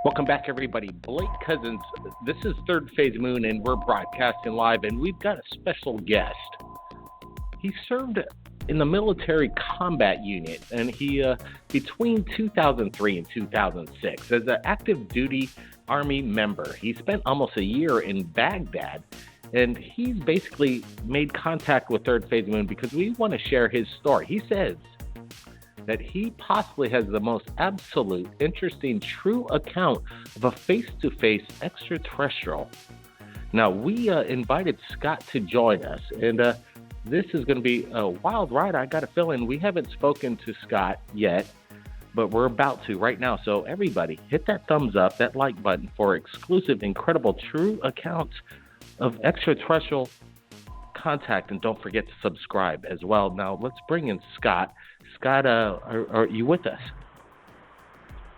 Welcome back, everybody. Blake Cousins, this is Third Phase Moon, and we're broadcasting live, and we've got a special guest. He served in the military combat unit, and he, between 2003 and 2006, as an active duty Army member, he spent almost a year in Baghdad, and he's basically made contact with Third Phase Moon because we want to share his story. He says that he possibly has the most absolute, interesting, true account of a face-to-face extraterrestrial. Now, we invited Scott to join us, and this is going to be a wild ride. I got a feeling we haven't spoken to Scott yet, but we're about to right now. So everybody, hit that thumbs up, that like button for exclusive, incredible, true accounts of extraterrestrial contact, and don't forget to subscribe as well. Now, let's bring in Scott. Scott, are you with us?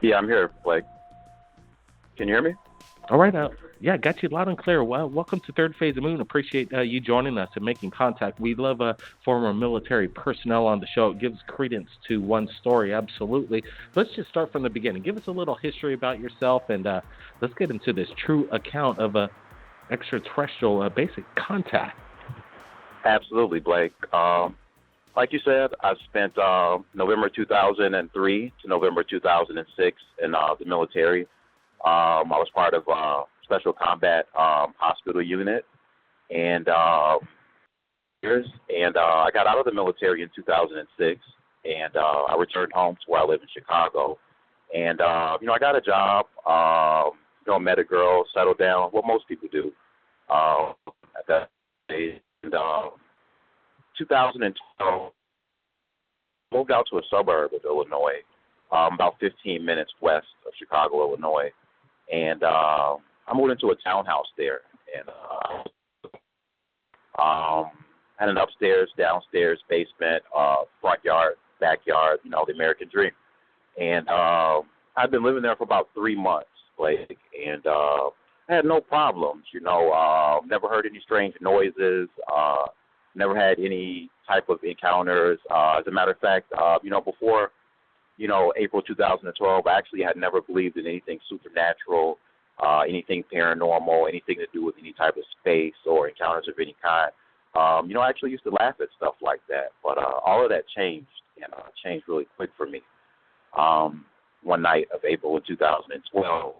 Yeah, I'm here, Blake. Can you hear me? All right. Yeah, got you loud and clear. Well, welcome to Third Phase of Moon. Appreciate you joining us and making contact. We love former military personnel on the show. It gives credence to one story, absolutely. Let's just start from the beginning. Give us a little history about yourself, and let's get into this true account of a extraterrestrial basic contact. Absolutely, Blake. Like you said, I spent November 2003 to November 2006 in the military. I was part of Special Combat Hospital Unit, and I got out of the military in 2006, and I returned home to where I live in Chicago. And, I got a job, met a girl, settled down, what most people do at that stage. And 2012, moved out to a suburb of Illinois, about 15 minutes west of Chicago, Illinois. And I moved into a townhouse there. And had an upstairs, downstairs, basement, front yard, backyard, the American dream. And I've been living there for about 3 months, Blake, and I had no problems, never heard any strange noises, never had any type of encounters. As a matter of fact, before, April 2012, I actually had never believed in anything supernatural, anything paranormal, anything to do with any type of space or encounters of any kind. I actually used to laugh at stuff like that, but all of that changed, and changed really quick for me. One night of April of 2012,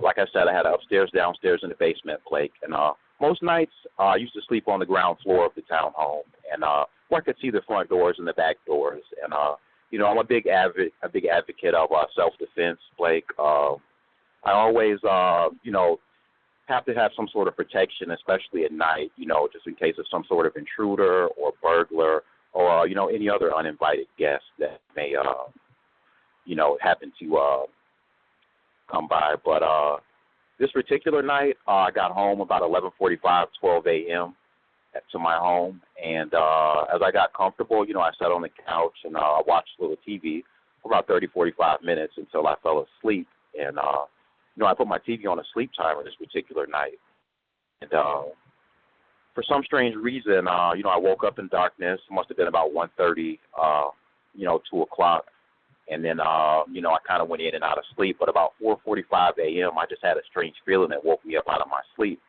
like I said, I had an upstairs, downstairs, and the basement, Blake, and most nights I used to sleep on the ground floor of the townhome, and where I could see the front doors and the back doors, and I'm a big advocate of self-defense, Blake. I always, have to have some sort of protection, especially at night, just in case of some sort of intruder or burglar or, any other uninvited guest that may, happen to come by. But this particular night, I got home about 11:45, 12 a.m. to my home. And as I got comfortable, I sat on the couch and I watched a little TV for about 30, 45 minutes until I fell asleep. And, I put my TV on a sleep timer this particular night. And for some strange reason, I woke up in darkness. It must have been about 1:30, 2 o'clock. And then, I kind of went in and out of sleep. But about 4:45 a.m., I just had a strange feeling that woke me up out of my sleep.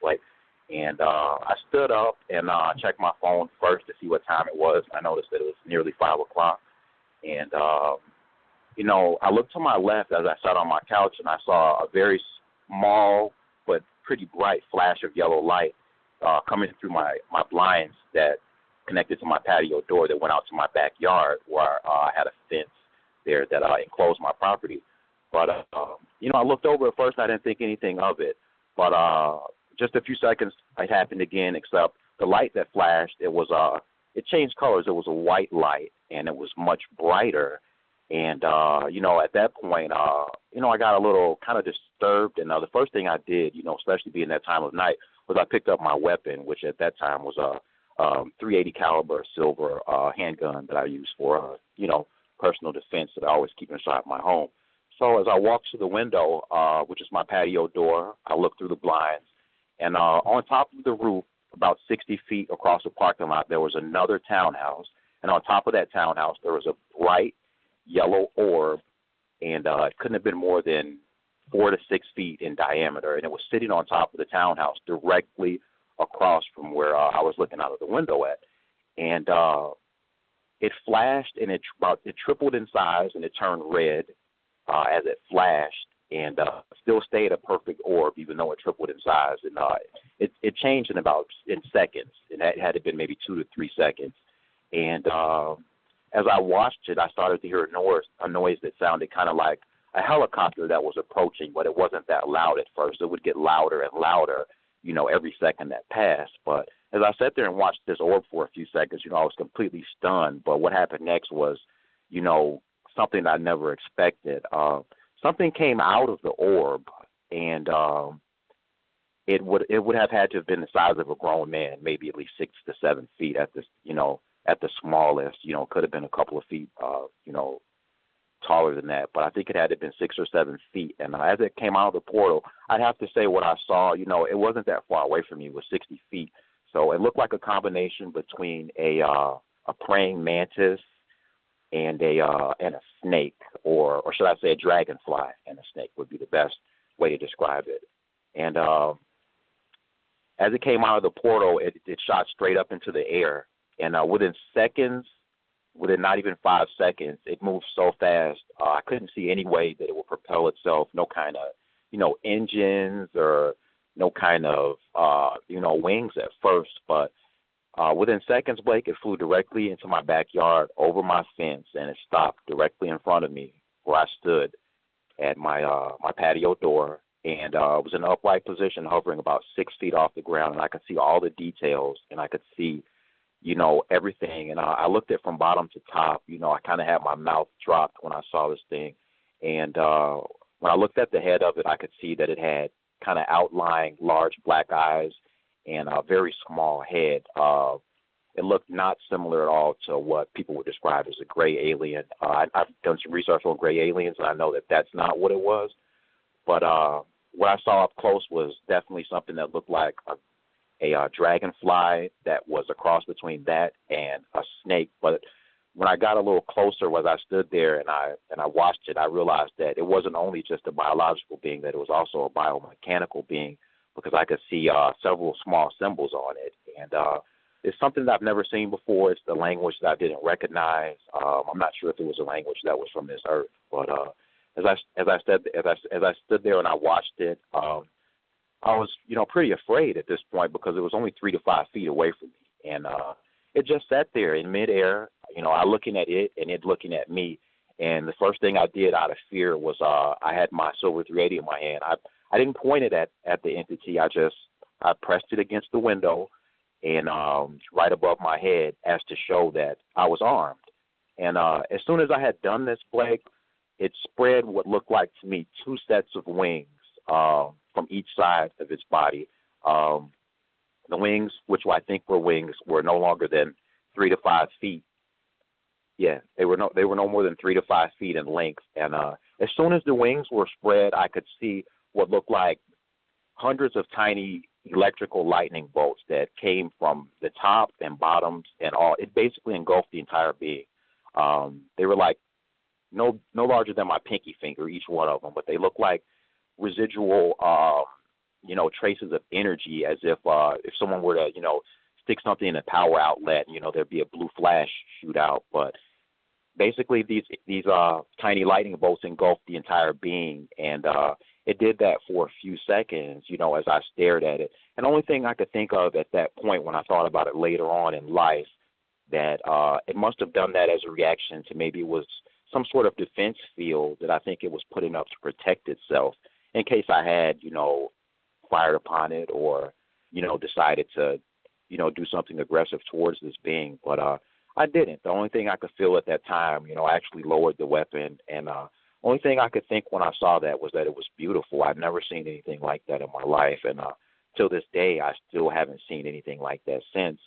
And I stood up and checked my phone first to see what time it was. I noticed that it was nearly 5 o'clock. And, I looked to my left as I sat on my couch, and I saw a very small but pretty bright flash of yellow light coming through my blinds that connected to my patio door that went out to my backyard where I had a fence there that enclosed my property. But, I looked over at first. I didn't think anything of it. But just a few seconds, it happened again, except the light that flashed, it changed colors. It was a white light, and it was much brighter. And, at that point, I got a little kind of disturbed. And the first thing I did, especially being that time of night, was I picked up my weapon, which at that time was a .380 caliber silver handgun that I used for, personal defense that I always keep inside my home. So as I walked to the window, which is my patio door, I looked through the blinds. And on top of the roof, about 60 feet across the parking lot, there was another townhouse. And on top of that townhouse, there was a bright yellow orb and it couldn't have been more than 4 to 6 feet in diameter, and it was sitting on top of the townhouse directly across from where I was looking out of the window at. And it flashed, and it tripled in size, and it turned red as it flashed, and still stayed a perfect orb, even though it tripled in size. And it changed in seconds, and that had to been maybe 2 to 3 seconds. And as I watched it, I started to hear a noise that sounded kind of like a helicopter that was approaching, but it wasn't that loud at first. It would get louder and louder, every second that passed. But as I sat there and watched this orb for a few seconds, I was completely stunned. But what happened next was, something I never expected. Something came out of the orb, and it would have had to have been the size of a grown man, maybe at least 6 to 7 feet at this, at the smallest. Could have been a couple of feet, taller than that, but I think it had to have been 6 or 7 feet. And as it came out of the portal, I'd have to say what I saw, it wasn't that far away from me. It was 60 feet. So it looked like a combination between a praying mantis and a snake, or should I say a dragonfly and a snake would be the best way to describe it. And as it came out of the portal, it shot straight up into the air. And within not even 5 seconds, it moved so fast, I couldn't see any way that it would propel itself, no kind of, engines or no kind of, wings at first. But within seconds, Blake, it flew directly into my backyard, over my fence, and it stopped directly in front of me where I stood at my patio door. And it was in an upright position, hovering about 6 feet off the ground, and I could see all the details, and I could see everything. And I looked at from bottom to top. I kind of had my mouth dropped when I saw this thing. And when I looked at the head of it, I could see that it had kind of outlying large black eyes and a very small head. It looked not similar at all to what people would describe as a gray alien. I've done some research on gray aliens, and I know that that's not what it was. But what I saw up close was definitely something that looked like a dragonfly that was a cross between that and a snake. But when I got a little closer, as I stood there and I watched it, I realized that it wasn't only just a biological being, that it was also a biomechanical being, because I could see several small symbols on it. And it's something that I've never seen before. It's the language that I didn't recognize. I'm not sure if it was a language that was from this earth, but as I stood there and I watched it, I was, pretty afraid at this point, because it was only 3 to 5 feet away from me. And it just sat there in midair, I looking at it and it looking at me. And the first thing I did out of fear was I had my silver 380 in my hand. I didn't point it at the entity. I pressed it against the window and right above my head, as to show that I was armed. And as soon as I had done this, Blake, it spread what looked like to me 2 sets of wings from each side of its body. The wings, which I think were wings, were no longer than 3 to 5 feet. Yeah, they were no more than 3 to 5 feet in length. And as soon as the wings were spread, I could see what looked like hundreds of tiny electrical lightning bolts that came from the top and bottoms and all. It basically engulfed the entire being. They were like no larger than my pinky finger, each one of them, but they looked like residual, traces of energy, as if someone were to, stick something in a power outlet, there'd be a blue flash shoot out. But basically, these tiny lightning bolts engulfed the entire being, and it did that for a few seconds, as I stared at it. And the only thing I could think of at that point, when I thought about it later on in life, that it must have done that as a reaction to, maybe it was some sort of defense field that I think it was putting up to protect itself, in case I had, fired upon it, or, decided to, do something aggressive towards this being. But I didn't. The only thing I could feel at that time, I actually lowered the weapon. And only thing I could think when I saw that was that it was beautiful. I'd never seen anything like that in my life. And till this day, I still haven't seen anything like that since.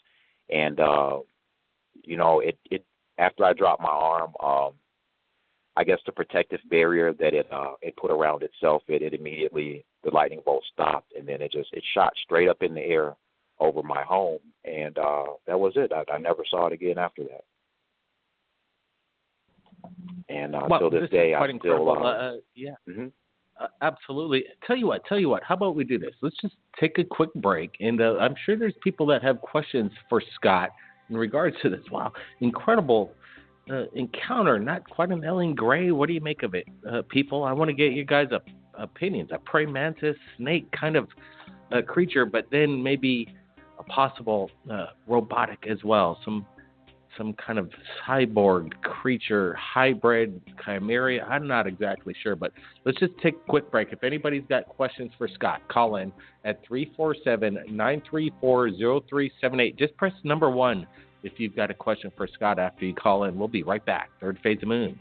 And, it after I dropped my arm, I guess the protective barrier that it put around itself, it immediately, the lightning bolt stopped, and then it shot straight up in the air over my home, and that was it. I never saw it again after that. And Well, till this this is day, I quite incredible. still. Yeah, Mhm. absolutely. Tell you what. How about we do this? Let's just take a quick break, and I'm sure there's people that have questions for Scott in regards to this. Wow, incredible encounter. Not quite an Ellen Gray. What do you make of it, people? I want to get you guys' opinions. A praying mantis, snake kind of creature, but then maybe a possible robotic as well. Some kind of cyborg creature, hybrid, chimera. I'm not exactly sure, but let's just take a quick break. If anybody's got questions for Scott, call in at 347-934-0378. Just press number 1 if you've got a question for Scott after you call in. We'll be right back. Third Phase of Moon.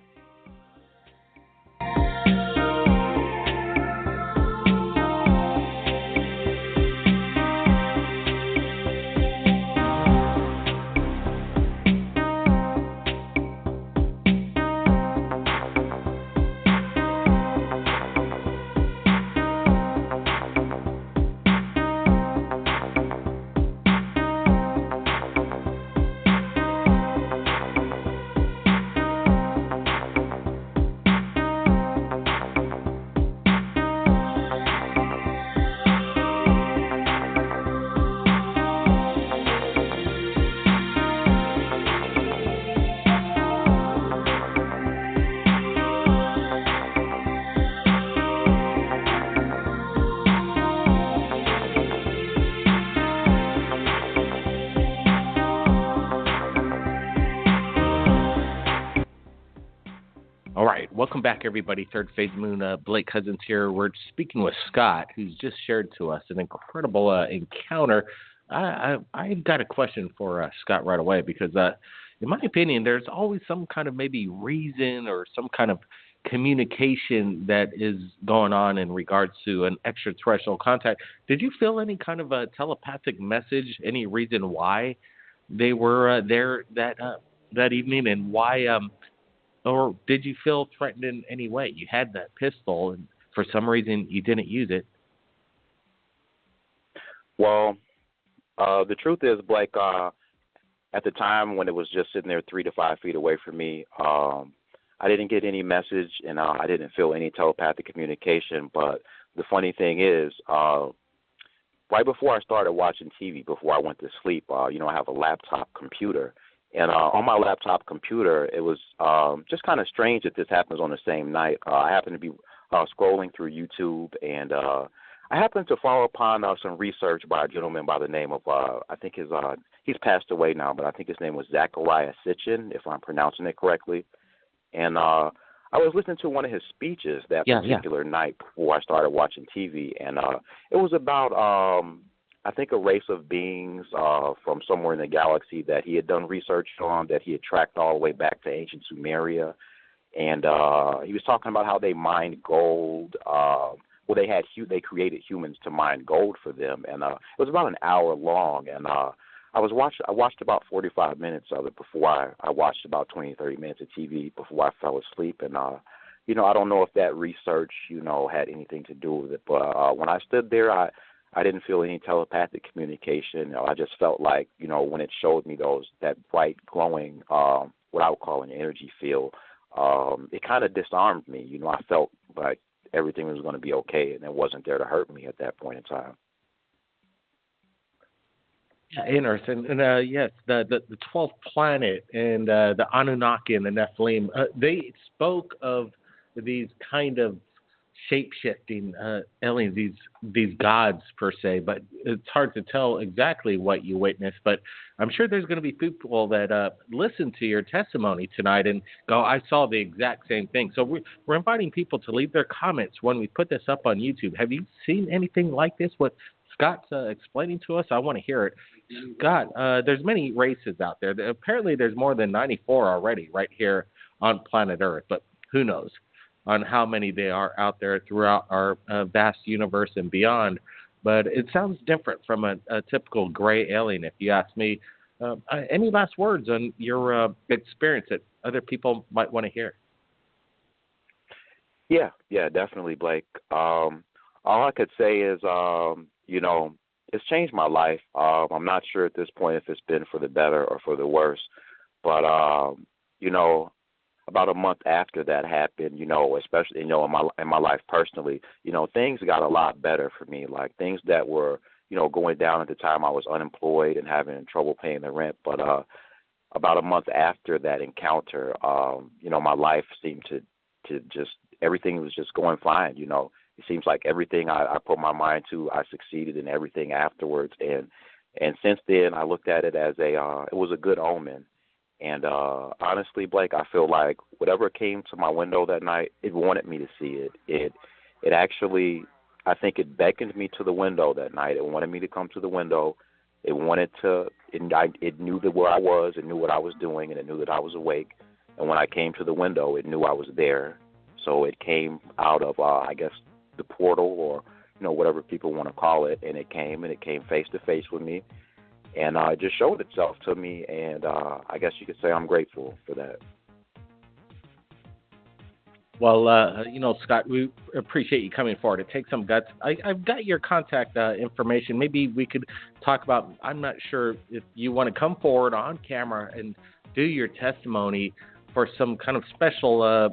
All right, welcome back, everybody. Third Phase Moon, Blake Cousins here. We're speaking with Scott, who's just shared to us an incredible encounter. I've got a question for Scott right away because, in my opinion, there's always some kind of maybe reason or some kind of communication that is going on in regards to an extraterrestrial contact. Did you feel any kind of a telepathic message? Any reason why they were there that evening, and why? Or did you feel threatened in any way? You had that pistol, and for some reason you didn't use it. Well, the truth is, Blake, at the time when it was just sitting there 3 to 5 feet away from me, I didn't get any message, and I didn't feel any telepathic communication. But the funny thing is, right before I started watching TV, before I went to sleep, I have a laptop computer. And on my laptop computer, it was just kind of strange that this happens on the same night. I happened to be scrolling through YouTube, and I happened to follow upon some research by a gentleman by the name of, I think he's passed away now, but I think his name was Zachariah Sitchin, if I'm pronouncing it correctly. And I was listening to one of his speeches that particular night before I started watching TV, and it was about I think a race of beings from somewhere in the galaxy that he had done research on, that he had tracked all the way back to ancient Sumeria. And he was talking about how they mined gold. They created humans to mine gold for them. And it was about an hour long. And I watched about 45 minutes of it before I watched about 20, 30 minutes of TV before I fell asleep. And, I don't know if that research, had anything to do with it. But when I stood there, I didn't feel any telepathic communication. I just felt like, when it showed me that bright, glowing, what I would call an energy field, it kind of disarmed me. I felt like everything was going to be okay, and it wasn't there to hurt me at that point in time. Yeah, interesting. And yes, the 12th planet and the Anunnaki and the Nephilim, they spoke of these kind of shape-shifting aliens, these gods per se, but it's hard to tell exactly what you witnessed. But I'm sure there's going to be people that listen to your testimony tonight and go, I saw the exact same thing. So we're inviting people to leave their comments when we put this up on YouTube. Have you seen anything like this, what Scott's explaining to us? I want to hear it. Scott, there's many races out there. Apparently there's more than 94 already right here on planet Earth, but who knows on how many they are out there throughout our vast universe and beyond. But it sounds different from a typical gray alien, if you ask me. Any last words on your experience that other people might want to hear? Yeah, definitely, Blake. All I could say is, it's changed my life. I'm not sure at this point if it's been for the better or for the worse, but, about a month after that happened, especially in my life personally, things got a lot better for me. Like things that were going down at the time I was unemployed and having trouble paying the rent. But about a month after that encounter, my life seemed to just everything was just going fine. It seems like everything I put my mind to, I succeeded in everything afterwards. And since then, I looked at it as it was a good omen. And honestly, Blake, I feel like whatever came to my window that night, it wanted me to see it. It actually, I think it beckoned me to the window that night. It wanted me to come to the window. It wanted to, it knew where I was, it knew what I was doing, and it knew that I was awake. And when I came to the window, it knew I was there. So it came out of, I guess, the portal or, whatever people want to call it. And it came face to face with me. And it just showed itself to me. And I guess you could say I'm grateful for that. Well, Scott, we appreciate you coming forward. It takes some guts. I've got your contact information. Maybe we could talk about, I'm not sure if you want to come forward on camera and do your testimony for some kind of special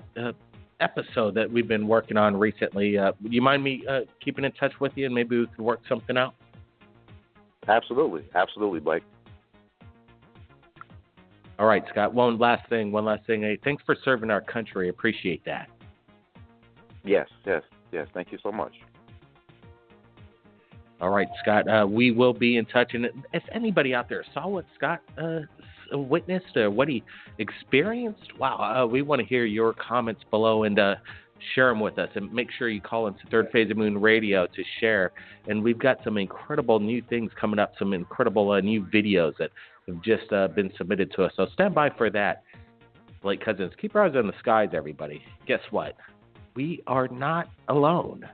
episode that we've been working on recently. Would you mind me keeping in touch with you and maybe we can work something out? Absolutely. Absolutely, Blake. All right, Scott, one last thing. Hey, thanks for serving our country. Appreciate that. Yes. Thank you so much. All right, Scott, we will be in touch. And if anybody out there saw what Scott witnessed or what he experienced, wow, we want to hear your comments below and share them with us. And make sure you call into Third Phase of Moon Radio to share. And we've got some incredible new things coming up, some incredible new videos that have just been submitted to us. So stand by for that. Blake Cousins, keep your eyes on the skies, everybody. Guess what? We are not alone.